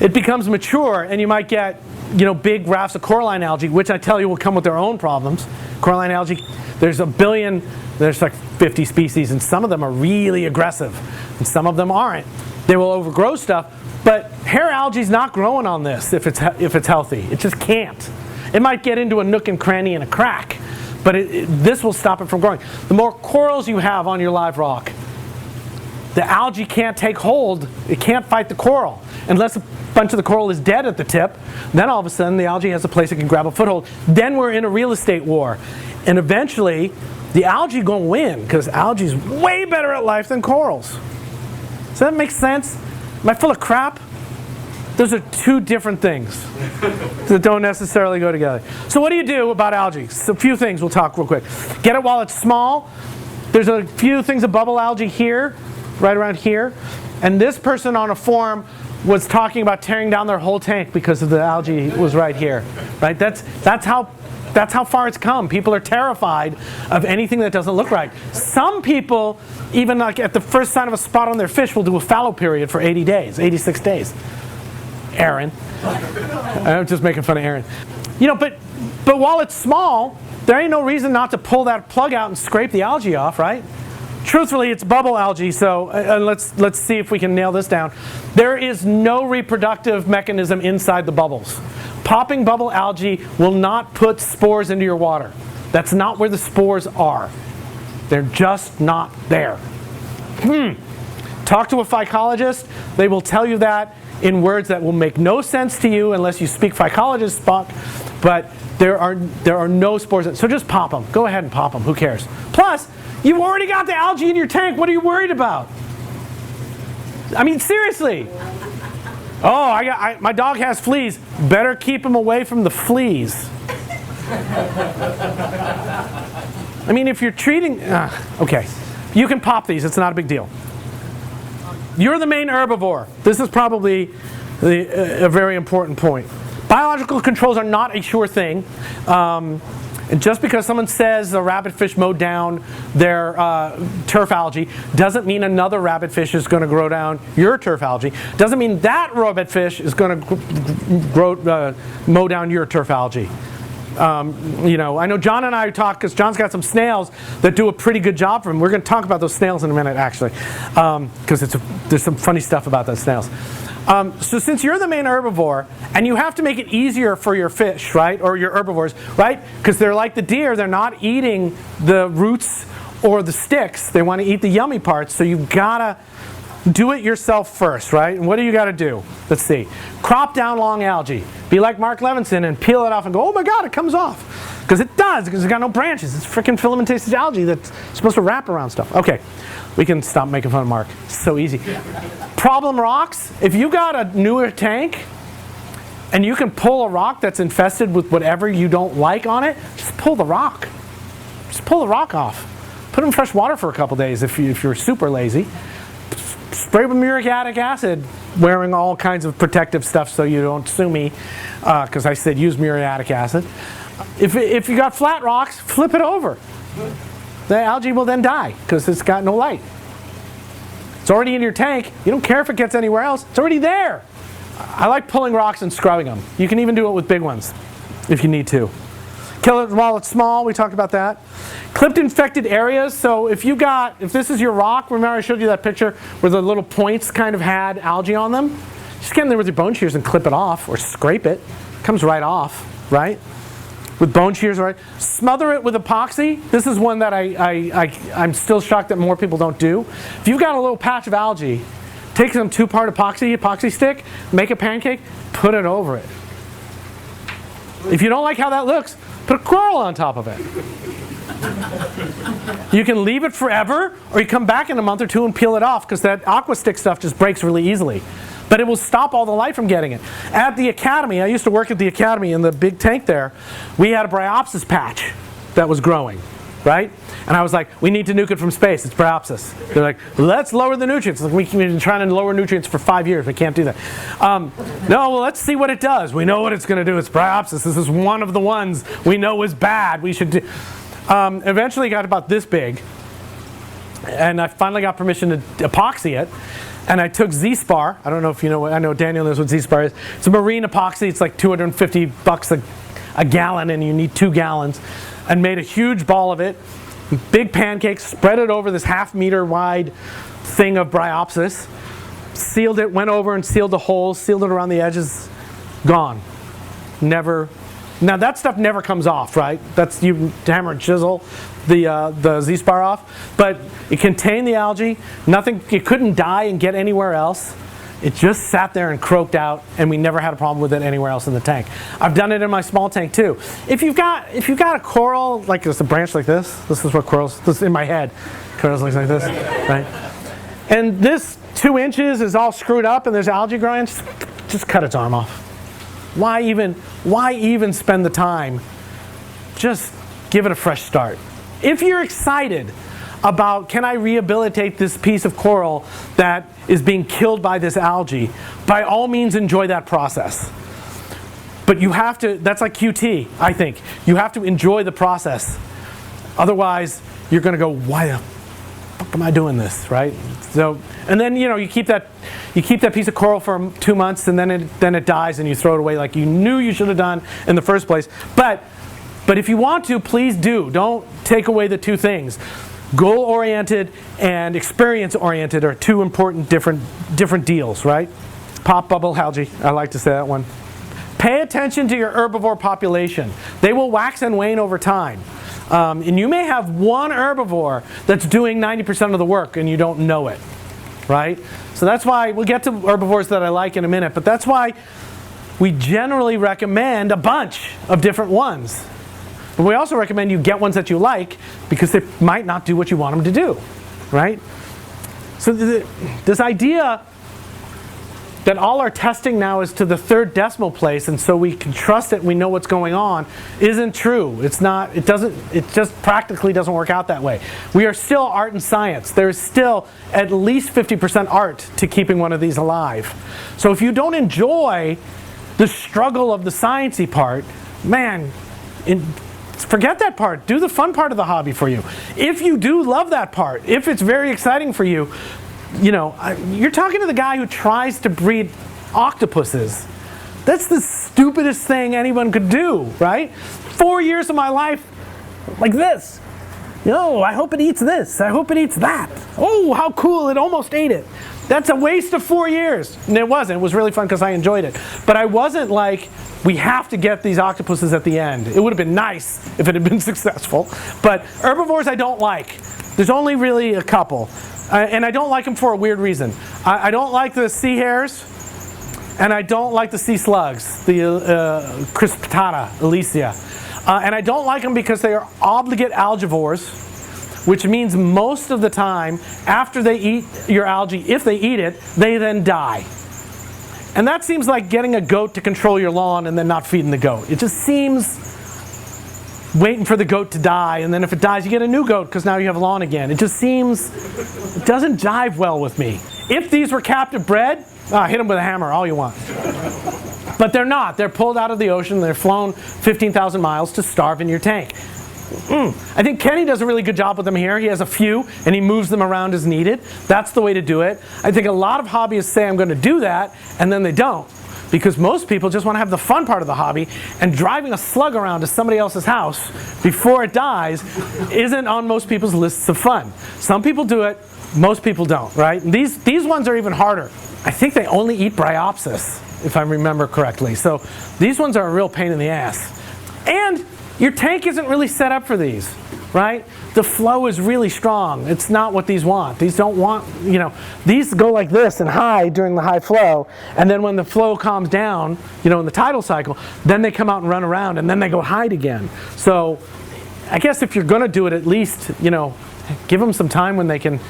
it becomes mature, and you might get big rafts of coralline algae, which I tell you will come with their own problems. Coralline algae, there's like 50 species, and some of them are really aggressive, and some of them aren't. They will overgrow stuff, but hair algae is not growing on this if it's healthy. It just can't. It might get into a nook and cranny and a crack, but this will stop it from growing. The more corals you have on your live rock, the algae can't take hold. It can't fight the coral unless a bunch of the coral is dead at the tip. Then all of a sudden the algae has a place it can grab a foothold. Then we're in a real estate war, and eventually the algae gonna win because algae is way better at life than corals. Does that make sense? Am I full of crap? Those are two different things that don't necessarily go together. So what do you do about algae? So a few things we'll talk real quick. Get it while it's small. There's a few things of bubble algae here, right around here. And this person on a forum was talking about tearing down their whole tank because of the algae was right here. Right? That's how far it's come. People are terrified of anything that doesn't look right. Some people, even like at the first sign of a spot on their fish, will do a fallow period for 80 days, 86 days. Aaron. I'm just making fun of Aaron. But while it's small, there ain't no reason not to pull that plug out and scrape the algae off, right? Truthfully, it's bubble algae, so let's see if we can nail this down. There is no reproductive mechanism inside the bubbles. Popping bubble algae will not put spores into your water. That's not where the spores are. They're just not there. Talk to a phycologist. They will tell you that in words that will make no sense to you unless you speak phycologist talk, but there are no spores. So just pop them. Go ahead and pop them. Who cares? Plus, you've already got the algae in your tank. What are you worried about? I mean, seriously. Oh, my dog has fleas. Better keep him away from the fleas. I mean, if you're treating... okay. You can pop these. It's not a big deal. You're the main herbivore. This is probably a very important point. Biological controls are not a sure thing. And just because someone says a rabbitfish mowed down their turf algae doesn't mean another rabbitfish is going to grow down your turf algae. Doesn't mean that rabbitfish is going to mow down your turf algae. You know, I know John and I talk because John's got some snails that do a pretty good job for him. We're going to talk about those snails in a minute, actually, because there's some funny stuff about those snails. So since you're the main herbivore, and you have to make it easier for your fish, right, or your herbivores, right, because they're like the deer, they're not eating the roots or the sticks. They want to eat the yummy parts, so you've got to do it yourself first, right? And what do you got to do? Let's see. Crop down long algae. Be like Mark Levinson and peel it off and go, oh my God, it comes off. Because it does, because it's got no branches. It's freaking filamentous algae that's supposed to wrap around stuff. Okay, we can stop making fun of Mark. It's so easy. Problem rocks. If you got a newer tank and you can pull a rock that's infested with whatever you don't like on it, just pull the rock. Just pull the rock off. Put it in fresh water for a couple days if you're super lazy. Spray with muriatic acid, wearing all kinds of protective stuff so you don't sue me, because I said use muriatic acid. If you got flat rocks, flip it over. The algae will then die because it's got no light. It's already in your tank. You don't care if it gets anywhere else. It's already there. I like pulling rocks and scrubbing them. You can even do it with big ones if you need to. Kill it while it's small. We talked about that. Clipped infected areas. So if this is your rock, remember I showed you that picture where the little points kind of had algae on them? Just get in there with your bone shears and clip it off or scrape it. It comes right off, right? With bone shears, right? Smother it with epoxy. This is one that I'm still shocked that more people don't do. If you've got a little patch of algae, take some 2-part epoxy stick, make a pancake, put it over it. If you don't like how that looks, put a coral on top of it. You can leave it forever, or you come back in a month or two and peel it off, because that aqua stick stuff just breaks really easily. But it will stop all the light from getting it. At the academy, I used to work at the academy in the big tank there, we had a bryopsis patch that was growing, right? And I was like, we need to nuke it from space, it's bryopsis. They're like, let's lower the nutrients. Like, we've been trying to lower nutrients for 5 years, we can't do that. No, well, let's see what it does. We know what it's going to do, it's bryopsis. This is one of the ones we know is bad, we should do. Eventually got about this big, and I finally got permission to epoxy it. And I took Z-Spar. I don't know if you know, I know Daniel knows what Z-Spar is. It's a marine epoxy. It's like $250 a gallon, and you need 2 gallons. And made a huge ball of it, big pancakes, spread it over this 1/2 meter wide thing of bryopsis, sealed it, went over and sealed the holes, sealed it around the edges, gone. Never. Now that stuff never comes off, right? That's, you hammer and chisel the Z-Spar off, but it contained the algae. Nothing, it couldn't die and get anywhere else. It just sat there and croaked out, and we never had a problem with it anywhere else in the tank. I've done it in my small tank too. If you've got a coral, like there's a branch like this is what corals, this is in my head, corals looks like this, right? And this 2 inches is all screwed up and there's algae growing, just cut its arm off. Why even spend the time? Just give it a fresh start. If you're excited about, can I rehabilitate this piece of coral that is being killed by this algae, by all means enjoy that process. But you have to, that's like QT, I think. You have to enjoy the process. Otherwise, you're going to go, why the fuck am I doing this, right? So, and then, you know, you keep that piece of coral for 2 months, and then it dies, and you throw it away like you knew you should have done in the first place. But if you want to, please do. Don't take away the 2 things. Goal-oriented and experience-oriented are 2 important different deals, right? Pop bubble algae. I like to say that one. Pay attention to your herbivore population. They will wax and wane over time. And you may have one herbivore that's doing 90% of the work and you don't know it, right? So that's why, we'll get to herbivores that I like in a minute, but that's why we generally recommend a bunch of different ones. But we also recommend you get ones that you like because they might not do what you want them to do, right? So this idea that all our testing now is to the third decimal place and so we can trust it, we know what's going on, isn't true. It's not, it just practically doesn't work out that way. We are still art and science. There's still at least 50% art to keeping one of these alive. So if you don't enjoy the struggle of the sciencey part, man, forget that part. Do the fun part of the hobby for you. If you do love that part, if it's very exciting for you, you know, you're talking to the guy who tries to breed octopuses. That's the stupidest thing anyone could do, right? 4 years of my life like this. Oh, I hope it eats this. I hope it eats that. Oh, how cool, it almost ate it. That's a waste of 4 years. And it wasn't. It was really fun because I enjoyed it. But I wasn't like, we have to get these octopuses at the end. It would have been nice if it had been successful. But herbivores I don't like. There's only really a couple. And I don't like them for a weird reason. I don't like the sea hares, and I don't like the sea slugs, the Crispitata, Elysia. And I don't like them because they are obligate algivores, which means most of the time, after they eat your algae, if they eat it, they then die. And that seems like getting a goat to control your lawn and then not feeding the goat. It just seems waiting for the goat to die, and then if it dies, you get a new goat because now you have lawn again. It just seems, it doesn't jive well with me. If these were captive bred, hit them with a hammer, all you want. But they're not. They're pulled out of the ocean. They're flown 15,000 miles to starve in your tank. I think Kenny does a really good job with them here. He has a few, and he moves them around as needed. That's the way to do it. I think a lot of hobbyists say, I'm going to do that, and then they don't. Because most people just want to have the fun part of the hobby, and driving a slug around to somebody else's house before it dies isn't on most people's lists of fun. Some people do it, most people don't, right? And these ones are even harder. I think they only eat Bryopsis, if I remember correctly. So these ones are a real pain in the ass. And your tank isn't really set up for these, right? The flow is really strong. It's not what these want. These don't want, you know, these go like this and hide during the high flow, and then when the flow calms down, you know, in the tidal cycle, then they come out and run around, and then they go hide again. So I guess if you're going to do it, at least, you know, give them some time when they can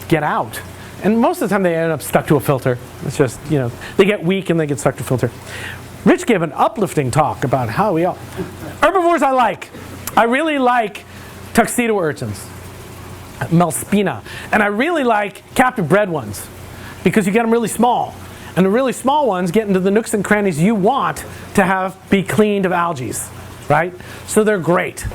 get out. And most of the time they end up stuck to a filter. It's just, you know, they get weak and they get stuck to a filter. Rich gave an uplifting talk about how we all... Herbivores I like. I really like tuxedo urchins, Melspina. And I really like captive bred ones because you get them really small. And the really small ones get into the nooks and crannies you want to have be cleaned of algae, right? So they're great.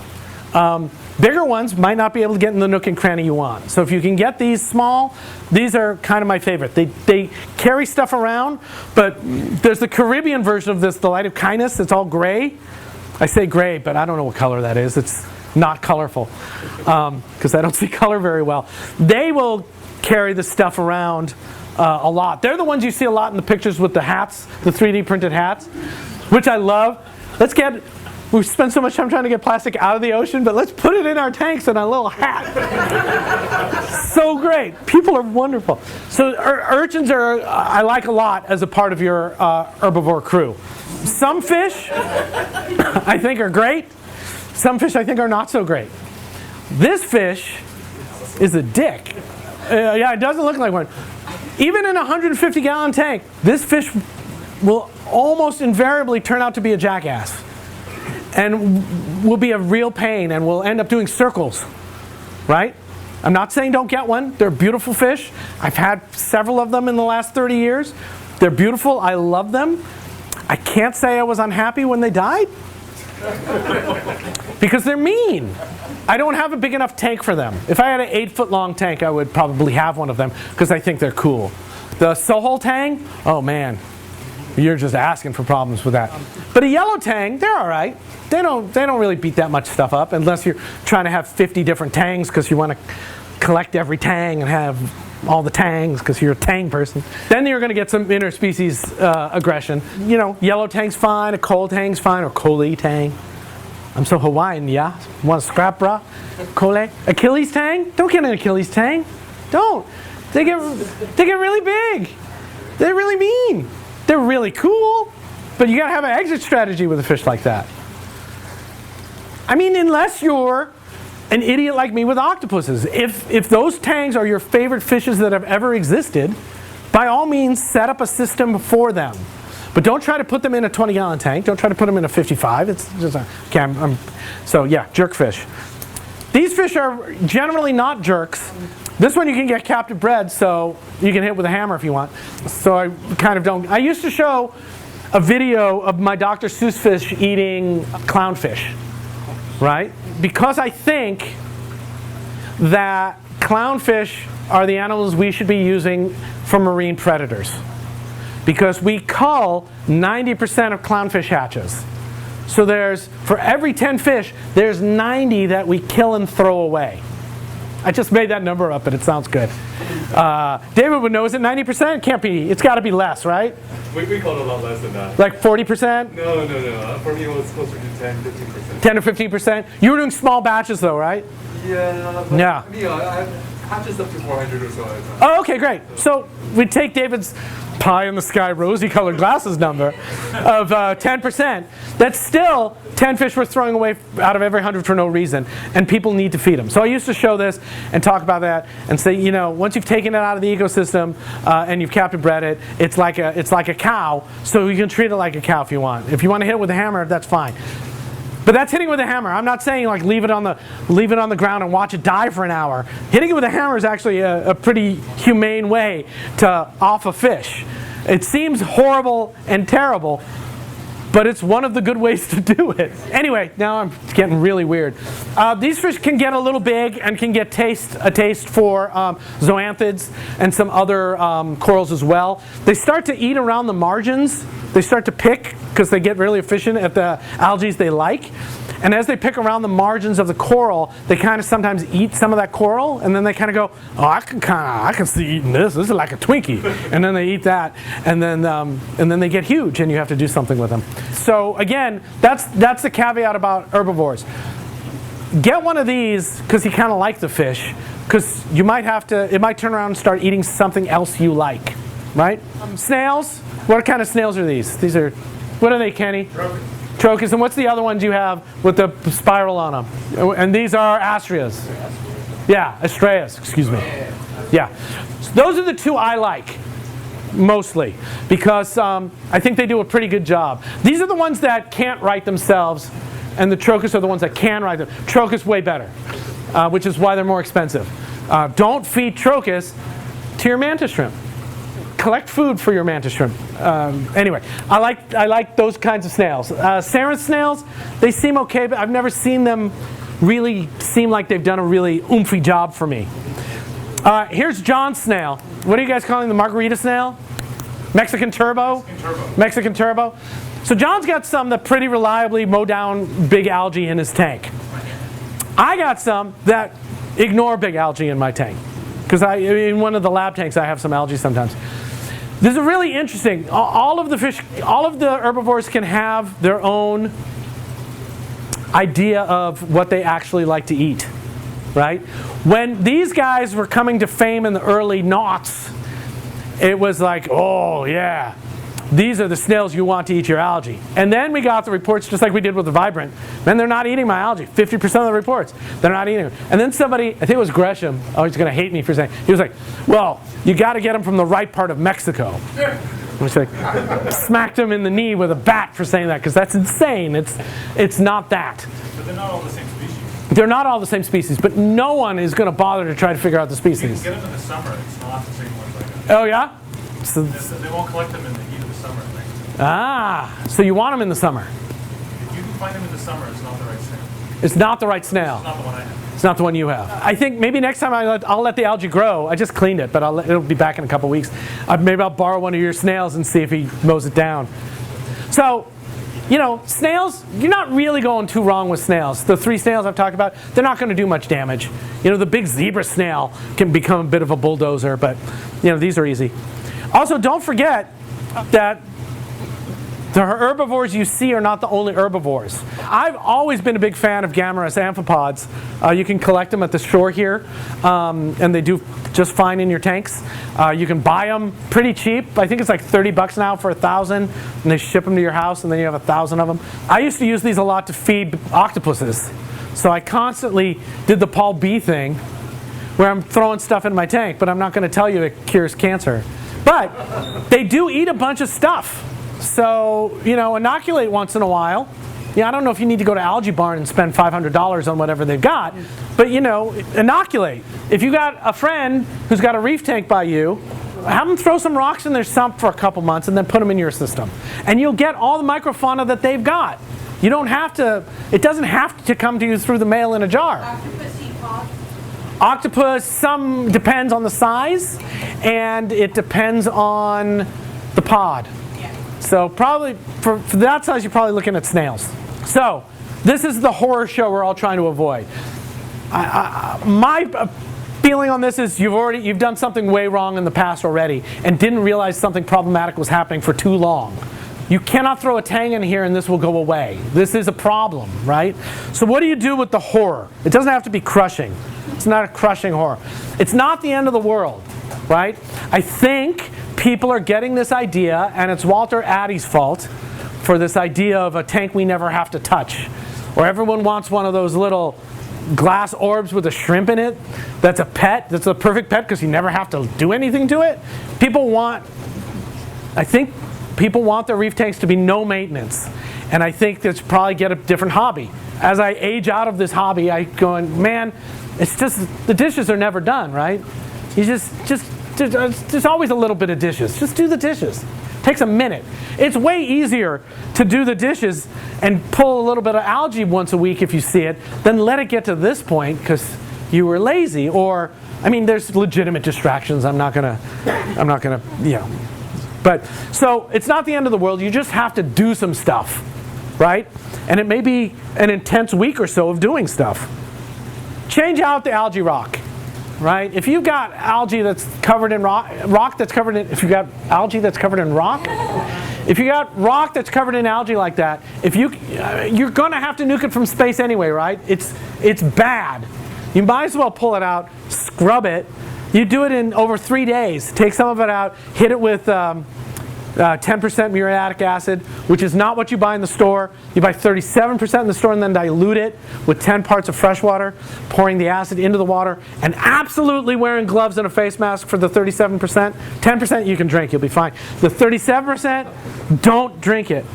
Bigger ones might not be able to get in the nook and cranny you want. So if you can get these small, these are kind of my favorite. They carry stuff around, but there's the Caribbean version of this, the light of kindness. It's all gray. I say gray, but I don't know what color that is. It's not colorful because I don't see color very well. They will carry the stuff around a lot. They're the ones you see a lot in the pictures with the hats, the 3D printed hats, which I love. We've spent so much time trying to get plastic out of the ocean, but let's put it in our tanks in a little hat. So great. People are wonderful. So urchins I like a lot as a part of your herbivore crew. Some fish I think are great. Some fish I think are not so great. This fish is a dick. Yeah, it doesn't look like one. Even in a 150-gallon tank, this fish will almost invariably turn out to be a jackass. And will be a real pain and will end up doing circles, right? I'm not saying don't get one. They're beautiful fish. I've had several of them in the last 30 years. They're beautiful. I love them. I can't say I was unhappy when they died because they're mean. I don't have a big enough tank for them. If I had an 8-foot-long tank, I would probably have one of them because I think they're cool. The Sohol tang, oh man, you're just asking for problems with that. But a yellow tang, they're all right. They don't really beat that much stuff up unless you're trying to have 50 different tangs because you want to collect every tang and have all the tangs because you're a tang person. Then you're going to get some interspecies aggression. You know, yellow tang's fine, a coal tang's fine, or coaly tang. I'm so Hawaiian, yeah? Want a scrap bra? Kole? Achilles tang? Don't get an Achilles tang. Don't. They get really big. They're really mean. They're really cool, but you gotta have an exit strategy with a fish like that. I mean, unless you're an idiot like me with octopuses. If those tangs are your favorite fishes that have ever existed, by all means, set up a system for them. But don't try to put them in a 20-gallon tank. Don't try to put them in a 55. It's just okay. So yeah, jerkfish. These fish are generally not jerks. This one you can get captive bred, so you can hit with a hammer if you want. So I kind of don't. I used to show a video of my Dr. Seuss fish eating clownfish, right? Because I think that clownfish are the animals we should be using for marine predators. Because we cull 90% of clownfish hatches. So for every 10 fish, there's 90 that we kill and throw away. I just made that number up, but it sounds good. David would know, is it 90%? Can't be, it's got to be less, right? We called a lot less than that. Like 40%? No. For me, it was closer to 10, 15%. 10 or 15%? You were doing small batches though, right? Yeah. Yeah. I have just up to 400 or so at a time. Oh, okay, great. So we take David's pie in the sky rosy colored glasses number of 10%. That's still 10 fish we're throwing away out of every 100 for no reason, and people need to feed them. So I used to show this and talk about that and say, you know, once you've taken it out of the ecosystem and you've captive bred it, it's like a cow, so you can treat it like a cow if you want. If you want to hit it with a hammer, that's fine. But that's hitting with a hammer. I'm not saying like leave it on the ground and watch it die for an hour. Hitting it with a hammer is actually a pretty humane way to off a fish. It seems horrible and terrible, but it's one of the good ways to do it. Anyway, now I'm getting really weird. These fish can get a little big and can get a taste for zoanthids and some other corals as well. They start to eat around the margins. They start to pick because they get really efficient at the algae they like. And as they pick around the margins of the coral, they kind of sometimes eat some of that coral, and then they kind of go, oh, I can see eating this. This is like a Twinkie. And then they eat that, and then they get huge, and you have to do something with them. So again, that's the caveat about herbivores. Get one of these because you kind of like the fish, because it might turn around and start eating something else you like, right? Snails. What kind of snails are these? What are they, Kenny? Trochus. And what's the other ones you have with the spiral on them? And these are astrias. Yeah, astraeas, excuse me. Yeah. So those are the two I like, mostly, because I think they do a pretty good job. These are the ones that can't right themselves, and the trochus are the ones that can right them. Trochus way better, which is why they're more expensive. Don't feed trochus to your mantis shrimp. Collect food for your mantis shrimp. Anyway, I like those kinds of snails. Sarin snails, they seem okay, but I've never seen them really seem like they've done a really oomphy job for me. Here's John's snail. What are you guys calling the margarita snail? Mexican turbo? Mexican turbo. So John's got some that pretty reliably mow down big algae in his tank. I got some that ignore big algae in my tank. Because in one of the lab tanks I have some algae sometimes. This is really interesting. All of the herbivores can have their own idea of what they actually like to eat, right? When these guys were coming to fame in the early noughts, it was like, oh yeah, these are the snails you want to eat your algae. And then we got the reports, just like we did with the vibrant, man, they're not eating my algae. 50% of the reports, they're not eating them. And then somebody, I think it was Gresham, oh, he's going to hate me for saying, he was like, well, you got to get them from the right part of Mexico. Which like, smacked him in the knee with a bat for saying that, because that's insane. It's not that. But they're not all the same species. They're not all the same species, but no one is going to bother to try to figure out the species. You can get them in the summer. It's not the same ones like that. Oh yeah? So, they won't collect them in the heat of the summer. So you want them in the summer? If you can find them in the summer, it's not the right snail. It's not the right snail. It's not the one I have. It's not the one you have. I think maybe next time I'll let the algae grow. I just cleaned it, but it'll be back in a couple weeks. Maybe I'll borrow one of your snails and see if he mows it down. So, you know, snails, you're not really going too wrong with snails. The 3 snails I've talked about, they're not going to do much damage. You know, the big zebra snail can become a bit of a bulldozer, but, you know, these are easy. Also, don't forget that The herbivores you see are not the only herbivores. I've always been a big fan of Gammarus amphipods. You can collect them at the shore here, and they do just fine in your tanks. You can buy them pretty cheap. I think it's like $30 now for 1,000, and they ship them to your house, and then you have 1,000 of them. I used to use these a lot to feed octopuses. So I constantly did the Paul B thing, where I'm throwing stuff in my tank, but I'm not going to tell you it cures cancer. But they do eat a bunch of stuff. So, inoculate once in a while. Yeah, I don't know if you need to go to Algae Barn and spend $500 on whatever they've got, but inoculate. If you got a friend who's got a reef tank by you, have them throw some rocks in their sump for a couple months and then put them in your system. And you'll get all the microfauna that they've got. You don't have to, it doesn't have to come to you through the mail in a jar. Octopus eat pods? Octopus, some depends on the size, and it depends on the pod. So probably, for that size, you're probably looking at snails. So this is the horror show we're all trying to avoid. My feeling on this is you've done something way wrong in the past already and didn't realize something problematic was happening for too long. You cannot throw a tang in here and this will go away. This is a problem, right? So what do you do with the horror? It doesn't have to be crushing. It's not a crushing horror. It's not the end of the world, right? I think people are getting this idea, and it's Walter Addy's fault for this idea of a tank we never have to touch. Or everyone wants one of those little glass orbs with a shrimp in it. That's a pet. That's a perfect pet because you never have to do anything to it. I think people want their reef tanks to be no maintenance. And I think that's probably get a different hobby. As I age out of this hobby, I go, man, it's just, the dishes are never done, right? You there's always a little bit of dishes. Just do the dishes. Takes a minute. It's way easier to do the dishes and pull a little bit of algae once a week if you see it than let it get to this point because you were lazy. Or, there's legitimate distractions. I'm not gonna, But, so it's not the end of the world. You just have to do some stuff, right? And it may be an intense week or so of doing stuff. Change out the algae rock. Right? If you've got algae that's covered in if you got algae that's covered in rock, if you got rock that's covered in algae like that, you're going to have to nuke it from space anyway, right? It's bad. You might as well pull it out, scrub it. You do it in over 3 days. Take some of it out, hit it with 10% muriatic acid, which is not what you buy in the store. You buy 37% in the store and then dilute it with 10 parts of fresh water, pouring the acid into the water, and absolutely wearing gloves and a face mask for the 37%. 10% you can drink, you'll be fine. The 37%, don't drink it.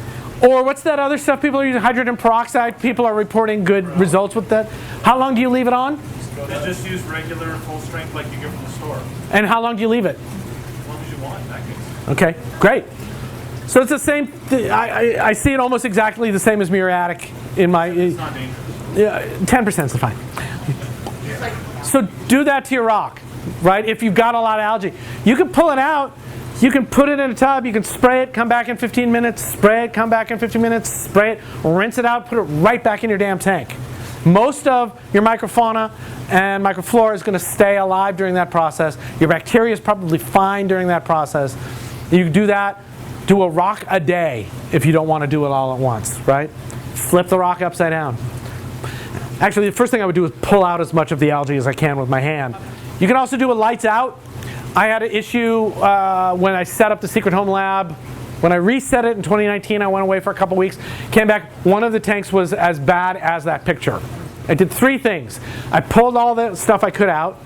Or what's that other stuff people are using? Hydrogen peroxide. People are reporting good results with that. How long do you leave it on? They just use regular full strength like you get from the store. And how long do you leave it? As long as you want in that case. Okay, great. So it's the same, I see it almost exactly the same as muriatic in my... It's not dangerous. Yeah, 10% is fine. So do that to your rock, right? If you've got a lot of algae. You can pull it out, you can put it in a tub, you can spray it, come back in 15 minutes, spray it, come back in 15 minutes, spray it, rinse it out, put it right back in your damn tank. Most of your microfauna and microflora is going to stay alive during that process. Your bacteria is probably fine during that process. You can do that. Do a rock a day if you don't want to do it all at once, right? Flip the rock upside down. Actually, the first thing I would do is pull out as much of the algae as I can with my hand. You can also do it lights out. I had an issue when I set up the Secret Home Lab. When I reset it in 2019, I went away for a couple weeks, came back, one of the tanks was as bad as that picture. I did 3 things. I pulled all the stuff I could out.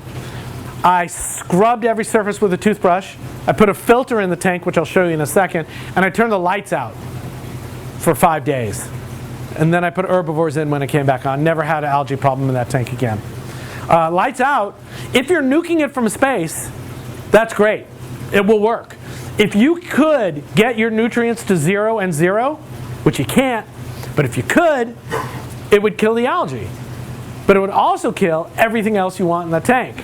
I scrubbed every surface with a toothbrush. I put a filter in the tank, which I'll show you in a second, and I turned the lights out for 5 days. And then I put herbivores in when it came back on. Never had an algae problem in that tank again. Lights out, if you're nuking it from space, that's great. It will work. If you could get your nutrients to 0 and 0, which you can't, but if you could, it would kill the algae. But it would also kill everything else you want in the tank,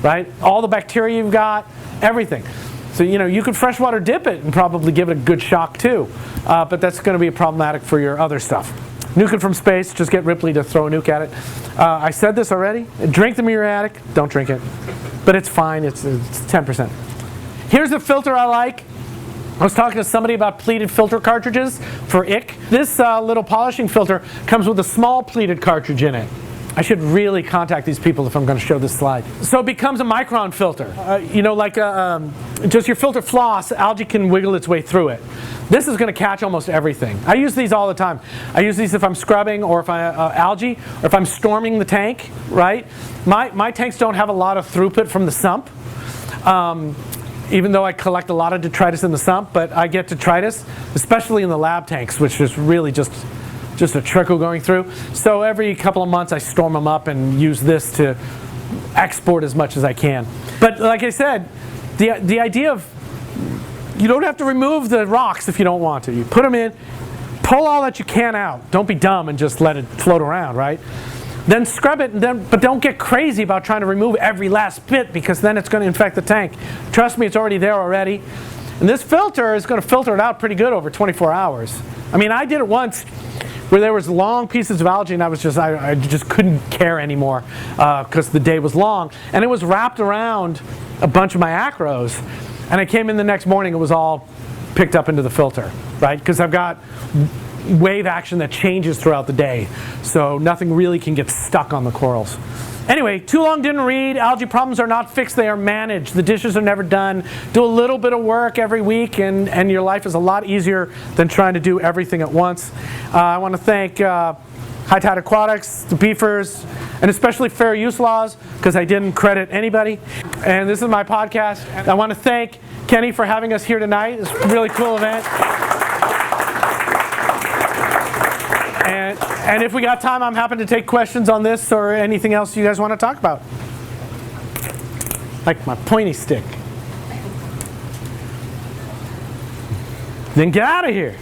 right? All the bacteria you've got, everything. So, you could freshwater dip it and probably give it a good shock too. But that's going to be problematic for your other stuff. Nuke it from space, just get Ripley to throw a nuke at it. I said this already. Drink the muriatic, don't drink it. But it's fine, it's 10%. Here's the filter I like. I was talking to somebody about pleated filter cartridges for ick. This little polishing filter comes with a small pleated cartridge in it. I should really contact these people if I'm going to show this slide. So it becomes a micron filter. You know, like just your filter floss, algae can wiggle its way through it. This is going to catch almost everything. I use these all the time. I use these if I'm scrubbing or if algae, or if I'm storming the tank, right? My tanks don't have a lot of throughput from the sump. Even though I collect a lot of detritus in the sump, but I get detritus, especially in the lab tanks, which is really just a trickle going through. So every couple of months I storm them up and use this to export as much as I can. But like I said, the idea of, you don't have to remove the rocks if you don't want to. You put them in, pull all that you can out. Don't be dumb and just let it float around, right? Then scrub it, but don't get crazy about trying to remove every last bit, because then it's going to infect the tank. Trust me, it's already there already. And this filter is going to filter it out pretty good over 24 hours. I mean, I did it once where there was long pieces of algae and I just couldn't care anymore because the day was long. And it was wrapped around a bunch of my acros. And I came in the next morning, it was all picked up into the filter, right? Because I've got wave action that changes throughout the day, so nothing really can get stuck on the corals. Anyway, too long didn't read. Algae problems are not fixed, they are managed. The dishes are never done. Do a little bit of work every week and your life is a lot easier than trying to do everything at once. I want to thank High Tide Aquatics, the beefers, and especially Fair Use Laws, because I didn't credit anybody. And this is my podcast. I want to thank Kenny for having us here tonight. It's a really cool event. And if we got time, I'm happy to take questions on this or anything else you guys want to talk about. Like my pointy stick. Then get out of here.